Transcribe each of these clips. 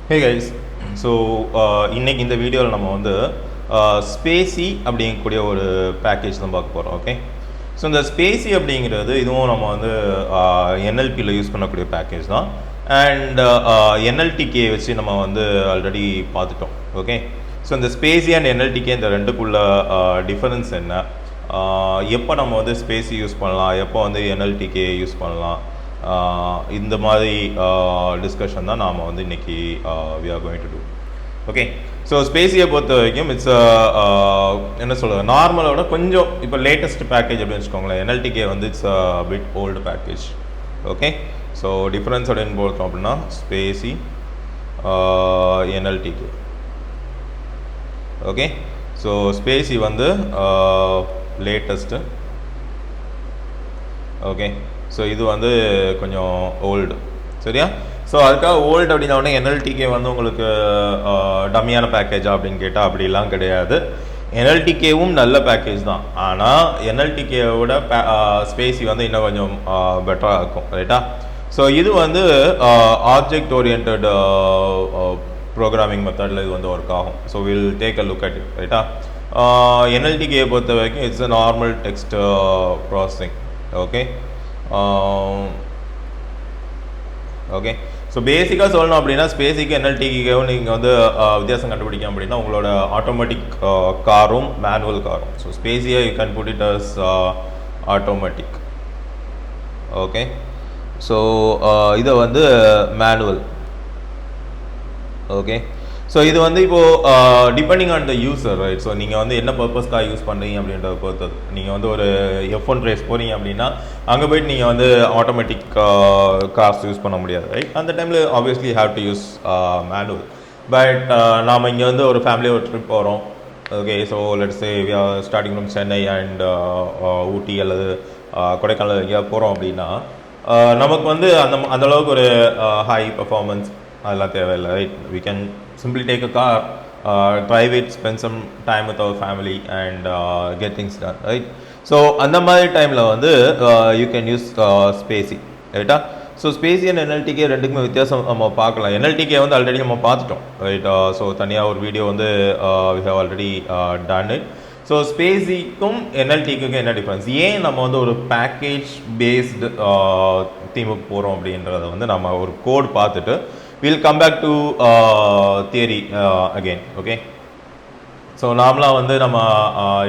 Hey guys, so இன்னைக்கு இந்த வீடியோவில் நம்ம வந்து SpaCy அப்படிங்கக்கூடிய ஒரு பேக்கேஜ் தான் பார்க்க போகிறோம். ஓகே, ஸோ இந்த SpaCy அப்படிங்கிறது இதுவும் நம்ம வந்து NLPயில் யூஸ் பண்ணக்கூடிய பேக்கேஜ் தான். அண்ட் NLTK வச்சு நம்ம வந்து ஆல்ரெடி பார்த்துட்டோம். ஓகே, ஸோ இந்த SpaCy அண்ட் NLTK இந்த ரெண்டுக்குள்ள டிஃபரன்ஸ் என்ன, எப்போ நம்ம வந்து SpaCy யூஸ் பண்ணலாம், எப்போ வந்து NLTK யூஸ் பண்ணலாம், இந்த மாதிரி டிஸ்கஷன் தான் நாம் வந்து இன்றைக்கி we are going to do. Okay, so SpaCyயை பொறுத்த வரைக்கும் இட்ஸ் என்ன சொல்கிறது, நார்மலோட கொஞ்சம் இப்போ லேட்டஸ்ட் பேக்கேஜ் அப்படின்னு வச்சுக்கோங்களேன். NLTK வந்து it's bit old package. Okay, so difference அப்படின்னு பார்த்தோம் அப்படின்னா SpaCy NLTK. Okay, so SpaCy வந்து லேட்டஸ்ட்டு. ஓகே, ஸோ இது வந்து கொஞ்சம் ஓல்டு. சரியா? ஸோ அதுக்காக ஓல்டு அப்படின்னா உடனே NLTK வந்து உங்களுக்கு டம்மியான பேக்கேஜா அப்படின்னு கேட்டால் அப்படிலாம் கிடையாது. NLTKவும் நல்ல பேக்கேஜ் தான், ஆனால் NLTKவோட SpaCy வந்து இன்னும் கொஞ்சம் பெட்டராக இருக்கும். ரைட்டா? ஸோ இது வந்து ஆப்ஜெக்ட் ஓரியன்ட் ப்ரோக்ராமிங் மெத்தடில் இது வந்து ஒர்க் ஆகும். So will take a look at it. ரைட்டா? NLTKயை பொறுத்த வரைக்கும் it's a normal text processing. Okay, okay, so பேசிக்காக சொல்லணும் அப்படின்னா SpaCyக்கு NLTKவும் நீங்கள் வந்து வித்தியாசம் கண்டுபிடிக்கும் அப்படின்னா உங்களோட ஆட்டோமேட்டிக் காரும் மேனுவல் காரும். ஸோ SpaCyயை you can put it as automatic. Okay, so இதை வந்து மேனுவல். ஓகே, ஸோ இது வந்து இப்போது depending on the user, right? So நீங்கள் வந்து என்ன பர்பஸ்க்காக யூஸ் பண்ணுறீங்க அப்படின்றத பொறுத்தது. நீங்கள் வந்து ஒரு F1 ரேஸ் போகிறீங்க அப்படின்னா அங்கே போய்ட்டு நீங்கள் வந்து ஆட்டோமேட்டிக் கார்ஸ் யூஸ் பண்ண முடியாது, ரைட்? அந்த டைமில் obviously have to use manual. But நாம் இங்கே வந்து ஒரு ஃபேமிலியாக ஒரு ட்ரிப் போகிறோம். Okay, so let's say we are starting from Chennai and Ooty அல்லது கொடைக்கானல் எங்கேயாவது போகிறோம் அப்படின்னா நமக்கு வந்து அந்தளவுக்கு ஒரு ஹை பர்ஃபார்மன்ஸ் அதெல்லாம் தேவையில்லை, right? We can simply take a car, drive it, spend some time with our family and get things done, right? So அந்த மாதிரி டைமில் வந்து you can use SpaCy, ரைட்டா? ஸோ SpaCy and NLTK ரெண்டுக்குமே வித்தியாசம் நம்ம பார்க்கலாம். NLTK வந்து ஆல்ரெடி நம்ம பார்த்துட்டோம், ரைட்? ஸோ தனியாக ஒரு வீடியோ வந்து we have already done it. So SpaCyக்கும் NLTKக்கும் என்ன டிஃப்ரென்ஸ், ஏன் நம்ம வந்து ஒரு பேக்கேஜ் பேஸ்டு தீமுக்கு போகிறோம் அப்படின்றத வந்து நம்ம ஒரு கோட் பார்த்துட்டு we'll come back to theory again. Okay, so நார்மலாக வந்து நம்ம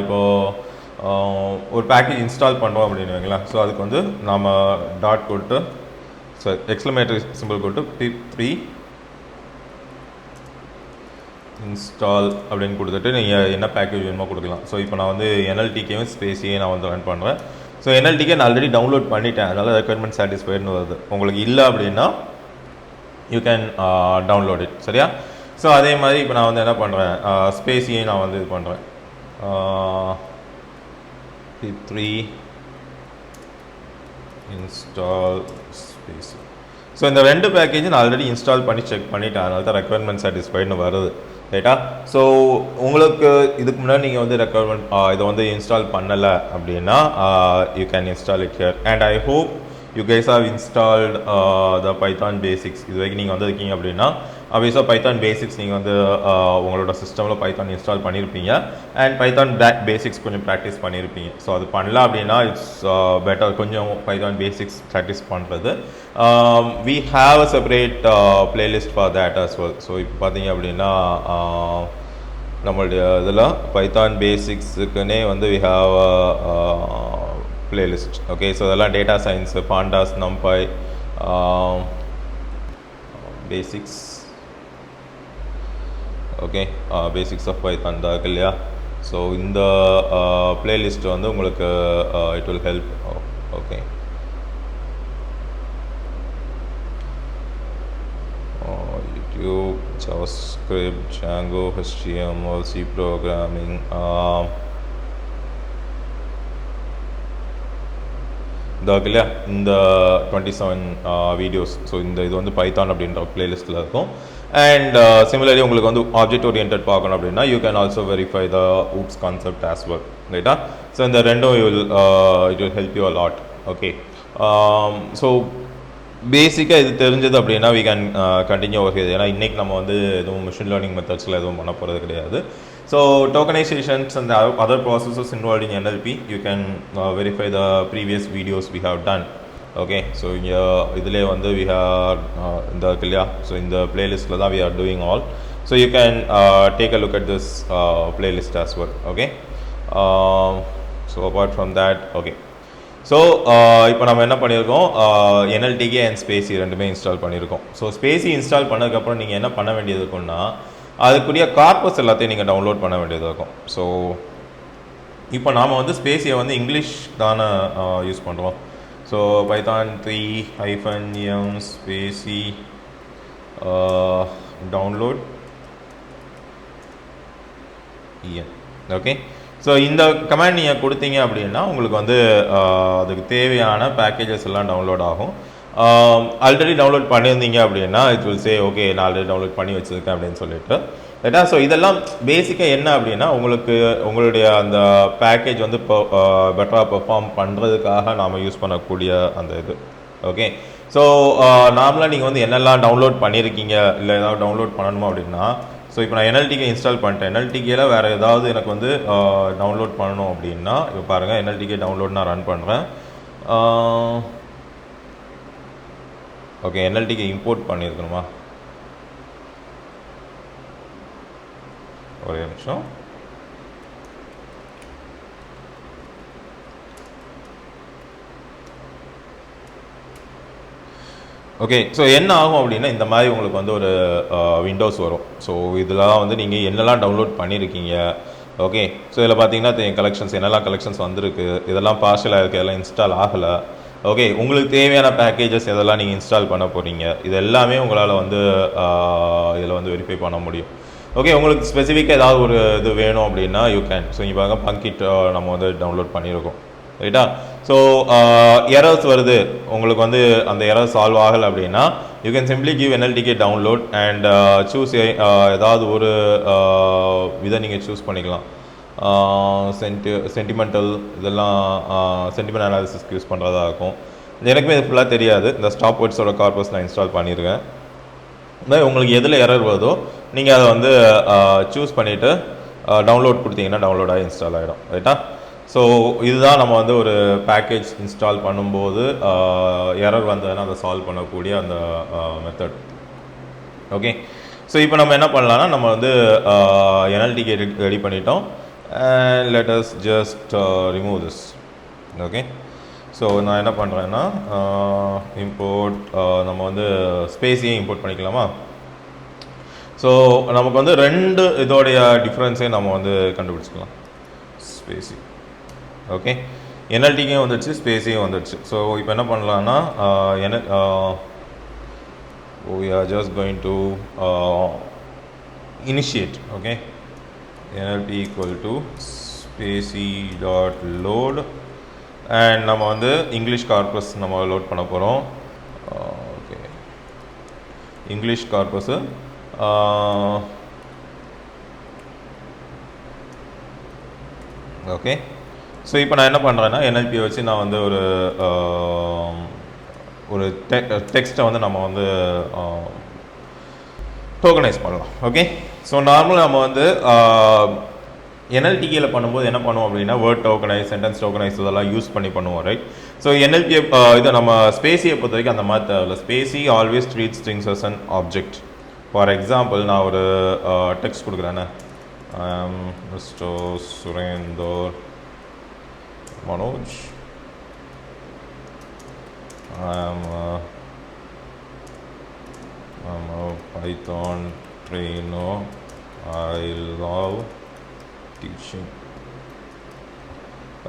இப்போது ஒரு பேக்கேஜ் இன்ஸ்டால் பண்ணுறோம் அப்படின்னு வைங்களா. ஸோ அதுக்கு வந்து நம்ம டாட் கொடுத்து எக்ஸ்க்ளமேட்டரி சிம்பிள் கொடுத்து pip3 இன்ஸ்டால் அப்படின்னு கொடுத்துட்டு நீங்கள் என்ன பேக்கேஜ் வேணுமோ கொடுக்கலாம். ஸோ இப்போ நான் வந்து NLTKவும் SpaCyயும் நான் வந்து ரன் பண்ணுறேன். ஸோ NLTK நான் ஆல்ரெடி டவுன்லோட் பண்ணிட்டேன், அதனால் ரெக்யர்மெண்ட் சாட்டிஸ்ஃபைடுன்னு வருது. உங்களுக்கு இல்லை அப்படின்னா யூ கேன் டவுன்லோட் இட். சரியா? ஸோ அதே மாதிரி இப்போ நான் வந்து என்ன பண்ணுறேன், SpaCyயை நான் வந்து இது பண்ணுறேன். pip3 install SpaCy. ஸோ இந்த ரெண்டு பேக்கேஜும் நான் ஆல்ரெடி இன்ஸ்டால் பண்ணி செக் பண்ணிட்டேன், அதனால தான் ரெக்யர்மெண்ட் சாட்டிஸ்ஃபைடுன்னு வருது. ரைட்டா? ஸோ உங்களுக்கு இதுக்கு முன்னாடி நீங்கள் வந்து ரெக்யர்மெண்ட் இதை வந்து இன்ஸ்டால் பண்ணலை அப்படின்னா you can install it here. And I hope you guys have installed the Python basics. இது வரைக்கும் நீங்கள் வந்திருக்கீங்க அப்படின்னா obviously Python basics நீங்கள் வந்து உங்களோட சிஸ்டமில் Python இன்ஸ்டால் பண்ணியிருப்பீங்க அண்ட் Python பேசிக்ஸ் கொஞ்சம் ப்ராக்டிஸ் பண்ணியிருப்பீங்க. ஸோ அது பண்ணலாம் அப்படின்னா இட்ஸ் பெட்டர் கொஞ்சம் Python basics ப்ராக்டிஸ் பண்ணுறது. we have a separate playlist for that as well. So இப்போ பார்த்தீங்க அப்படின்னா நம்மளுடைய இதில் Python பேசிக்ஸுக்குன்னே வந்து we have playlist. Okay, so அதெல்லாம் data science, pandas, NumPy, basics. Okay, basics of Python தான் இருக்கு இல்லையா? ஸோ இந்த பிளேலிஸ்ட் வந்து உங்களுக்கு it will help. Okay, YouTube, JavaScript, Django, HTML, C programming, இல்லையா இந்த 27 வீடியோஸ். ஸோ இது வந்து பைத்தான் அப்படின்ற பிளேலிஸ்ட்டில் இருக்கும். அண்ட் சிமிலர்லி உங்களுக்கு வந்து ஆப்ஜெக்ட் ஓரியன்ட் பார்க்கணும் அப்படின்னா you can also verify the oops concept as well, ரைட்டா? ஸோ இந்த ரெண்டும் it will help you a lot. Okay, so பேசிக்காக இது தெரிஞ்சது அப்படின்னா we can continue over here. ஏன்னா இன்றைக்கி நம்ம வந்து எதுவும் மிஷின் லேர்னிங் மெத்தட்ஸில் எதுவும் பண்ண போகிறது கிடையாது. So tokenisations and other processes involved in NLP, you can verify the previous videos we have done. Okay, so இதிலே வந்து we have இந்த இல்லையா, ஸோ இந்த பிளேலிஸ்ட்டில் தான் we are doing all. So you can take a look at this playlist as well. Okay, so apart from that, okay, so இப்போ நம்ம என்ன பண்ணியிருக்கோம், NLTK and SpaCy ரெண்டுமே இன்ஸ்டால் பண்ணியிருக்கோம். ஸோ SpaCy இன்ஸ்டால் பண்ணதுக்கப்புறம் நீங்கள் என்ன பண்ண வேண்டியது இருக்குன்னா, அதுக்குரிய கார்பஸ் எல்லாத்தையும் நீங்கள் டவுன்லோட் பண்ண வேண்டியது இருக்கும். ஸோ இப்போ நாம் வந்து SpaCy வந்து இங்கிலீஷ் தானே யூஸ் பண்ணுறோம். So Python 3-m SpaCy download okay. So இந்த கமாண்ட் நீங்கள் கொடுத்தீங்க அப்படின்னா உங்களுக்கு வந்து அதுக்கு தேவையான பேக்கேஜஸ் எல்லாம் டவுன்லோட் ஆகும். ஆல்ரெடி டவுன்லோட் பண்ணியிருந்தீங்க அப்படின்னா இட் வில் சே ஓகே நான் ஆல்ரெடி டவுன்லோட் பண்ணி வச்சுருக்கேன் அப்படின்னு சொல்லிட்டு ரைட்டா. ஸோ இதெல்லாம் பேசிக்காக என்ன அப்படின்னா உங்களுடைய அந்த பேக்கேஜ் வந்து இப்போ பெட்டராக பெர்ஃபார்ம் பண்ணுறதுக்காக நாம் யூஸ் பண்ணக்கூடிய அந்த இது. ஓகே, ஸோ நார்மலாக நீங்கள் வந்து என்னெல்லாம் டவுன்லோட் பண்ணியிருக்கீங்க இல்லை ஏதாவது டவுன்லோட் பண்ணணுமா அப்படின்னா, ஸோ இப்போ நான் NLTK இன்ஸ்டால் பண்ணிட்டேன். NLTKல வேறு ஏதாவது எனக்கு வந்து டவுன்லோட் பண்ணணும் அப்படின்னா இப்போ பாருங்கள் NLTK டவுன்லோட் நான் ரன் பண்ணுறேன். ஓகே, NLTK இம்போர்ட் பண்ணியிருக்கணுமா, ஒரே நிமிஷம். ஓகே, ஸோ என்ன ஆகும் அப்படின்னா இந்த மாதிரி உங்களுக்கு வந்து ஒரு விண்டோஸ் வரும். ஸோ இதெல்லாம் வந்து நீங்கள் என்னெல்லாம் டவுன்லோட் பண்ணியிருக்கீங்க. ஓகே, ஸோ இதில் பார்த்தீங்கன்னா கலெக்ஷன்ஸ் என்னெல்லாம் கலெக்ஷன்ஸ் வந்திருக்கு, இதெல்லாம் பார்ஷலாக இருக்குது, எல்லாம் இன்ஸ்டால் ஆகலை. ஓகே, உங்களுக்கு தேவையான பேக்கேஜஸ் எதெல்லாம் நீங்கள் இன்ஸ்டால் பண்ண போகிறீங்க இது எல்லாமே உங்களால் வந்து இதில் வந்து வெரிஃபை பண்ண முடியும். ஓகே, உங்களுக்கு ஸ்பெசிஃபிக்காக ஏதாவது ஒரு இது வேணும் அப்படின்னா யூ கேன். ஸோ இங்கே பாருங்க பங்கிட் நம்ம வந்து டவுன்லோட் பண்ணியிருக்கோம் ரைட்டா. ஸோ எரர்ஸ் வருது உங்களுக்கு வந்து அந்த எரர் சால்வ் ஆகலை அப்படின்னா you can simply give NLTK download and choose ஏதாவது ஒரு இதை நீங்கள் சூஸ் பண்ணிக்கலாம். சென்டிமெண்டல் இதெல்லாம் சென்டிமெண்ட் அனாலிசிஸ்க்கு யூஸ் பண்ணுறதா இருக்கும். எனக்குமே இது ஃபுல்லாக தெரியாது. இந்த ஸ்டாப் வேர்ட்ஸோட கார்பஸ் நான் இன்ஸ்டால் பண்ணியிருக்கேன். உங்களுக்கு எதில் எரர் வருதோ நீங்கள் அதை வந்து சூஸ் பண்ணிவிட்டு டவுன்லோட் கொடுத்தீங்கன்னா டவுன்லோட் ஆகி இன்ஸ்டால் ஆகிடும் ரைட்டா. ஸோ இதுதான் நம்ம வந்து ஒரு பேக்கேஜ் இன்ஸ்டால் பண்ணும்போது எரர் வந்ததுன்னா அதை சால்வ் பண்ணக்கூடிய அந்த மெத்தட். ஓகே, ஸோ இப்போ நம்ம என்ன பண்ணலான்னா நம்ம வந்து NLTK ரெடி பண்ணிட்டோம். And let us just remove this. Okay, so நான் என்ன பண்ணுறேன்னா இம்போர்ட் நம்ம வந்து SpaCy இம்போர்ட் பண்ணிக்கலாமா. ஸோ நமக்கு வந்து ரெண்டு இதோடைய டிஃப்ரென்ஸையும் நம்ம வந்து கண்டுபிடிச்சிக்கலாம். SpaCy ஓகே, NLTK வந்துடுச்சு, SpaCy வந்துடுச்சு. ஸோ இப்போ என்ன பண்ணலான்னா we are just going to initiate. Okay, NLP equal to SpaCy.load and நம்ம வந்து இங்கிலீஷ் கார்பஸ் நம்ம லோட் பண்ண போகிறோம். Okay, English corpus okay. So இப்போ நான் என்ன பண்ணுறேன்னா NLP வச்சு நான் வந்து ஒரு டெக்ஸ்ட்டை வந்து நம்ம வந்து டோக்கனைஸ் பண்ணலாம். ஓகே, ஸோ நார்மலாக நம்ம வந்து NLTKல பண்ணும்போது என்ன பண்ணுவோம் அப்படின்னா வேர்ட் டோக்கனைஸ், சென்டென்ஸ் டோக்கனைஸ் இதெல்லாம் யூஸ் பண்ணி பண்ணுவோம் ரைட். ஸோ NLP இது நம்ம SpaCy பொறுத்த வரைக்கும் அந்த மாதிரி தேவையில்ல. SpaCy always treat strings as an object. For example நான் ஒரு டெக்ஸ்ட் கொடுக்குறேன்னு mister Surender Manoj, I'm a Python trainer. I love teaching.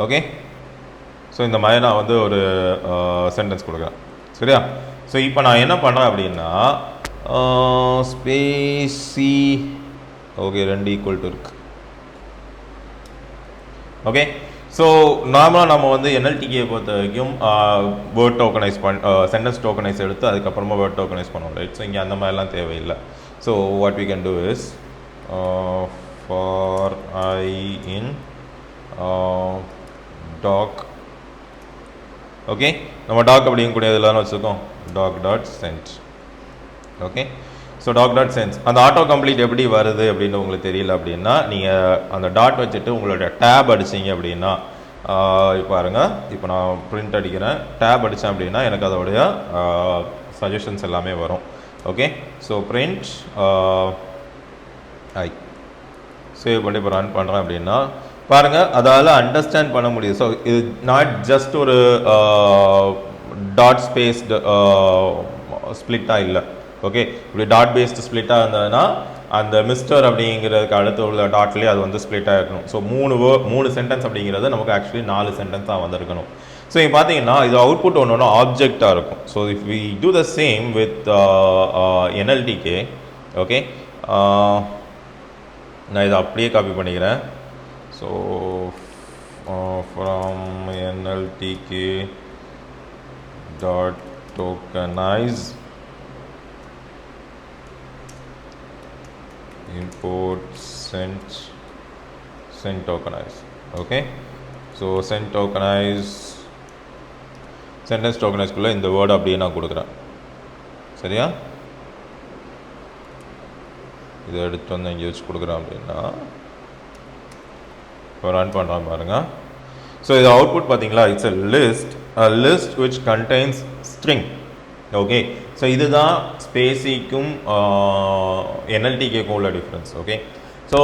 Okay, so இந்த மாதிரி நான் வந்து ஒரு சென்டென்ஸ் கொடுக்குறேன் சரியா. ஸோ இப்போ நான் என்ன பண்ணுறேன் அப்படின்னா SpaCy ஓகே ரெண்டு ஈக்குவல் டு இருக்கு. ஓகே, ஸோ நார்மலாக நம்ம வந்து NLTK பொறுத்த வரைக்கும் வேர்ட் டோக்கனைஸ் சென்டென்ஸ் டோக்கனைஸ் எடுத்து அதுக்கப்புறமா வேர்ட் டோக்கனைஸ் பண்ணுவோம் ரைட். ஸோ இங்கே அந்த மாதிரிலாம் தேவையில்லை. So what we can do is for I in doc. Okay, நம்ம டாக் அப்படிங்கக்கூடியது எல்லாரும் வச்சுருக்கோம். doc.send. ஓகே, ஸோ doc.send அந்த ஆட்டோ கம்ப்ளீட் எப்படி வருது அப்படின்னு உங்களுக்கு தெரியல அப்படின்னா நீங்கள் அந்த டாட் வச்சுட்டு உங்களோட டேப் அடிச்சிங்க அப்படின்னா இப்போ பாருங்க, இப்போ நான் பிரிண்ட் அடிக்கிறேன், டேப் அடித்தேன் அப்படின்னா எனக்கு அதோடைய சஜஷன்ஸ் எல்லாமே வரும். ஓகே, ஸோ பிரிண்ட் சேவ் பண்ணி இப்போ ரன் பண்ணுறேன் அப்படின்னா பாருங்கள் அதால் அண்டர்ஸ்டாண்ட் பண்ண முடியும். ஸோ இது நாட் ஜஸ்ட் ஒரு டாட் ஸ்பேஸ்டு ஸ்ப்ளிட்டாக இல்லை. ஓகே, இப்படி டாட் பேஸ்டு ஸ்ப்ளிட்டாக இருந்ததுன்னா அந்த மிஸ்டர் அப்படிங்கிறதுக்கு அடுத்து உள்ள டாட்லேயே அது வந்து ஸ்ப்ளிட்டாக இருக்கணும். ஸோ மூணு சென்டென்ஸ் அப்படிங்கிறது நமக்கு ஆக்சுவலி 4 சென்டென்ஸாக வந்திருக்கணும். ஸோ இங்கே பார்த்தீங்கன்னா இது அவுட்புட் ஒன்று ஆப்ஜெக்டாக இருக்கும். So if we do the same with NLTK, okay, நான் இதை அப்படியே காப்பி பண்ணிக்கிறேன். So from NLTK dot tokenize import send tokenize. Okay, so send tokenize sentence tokenize-குள்ளே இந்த வேர்டு அப்படியே நான் கொடுக்குறேன். சரியா, இதை எடுத்து வந்து இங்கே வச்சு கொடுக்குறேன் அப்படின்னா இப்போ ரன் பண்ணுறேன் பாருங்கள். ஸோ இது அவுட்புட் பார்த்தீங்களா, it's a list which contains string. Okay, so இதுதான் SpaCyக்கும் NLTKக்கும் உள்ள டிஃப்ரென்ஸ். Okay, so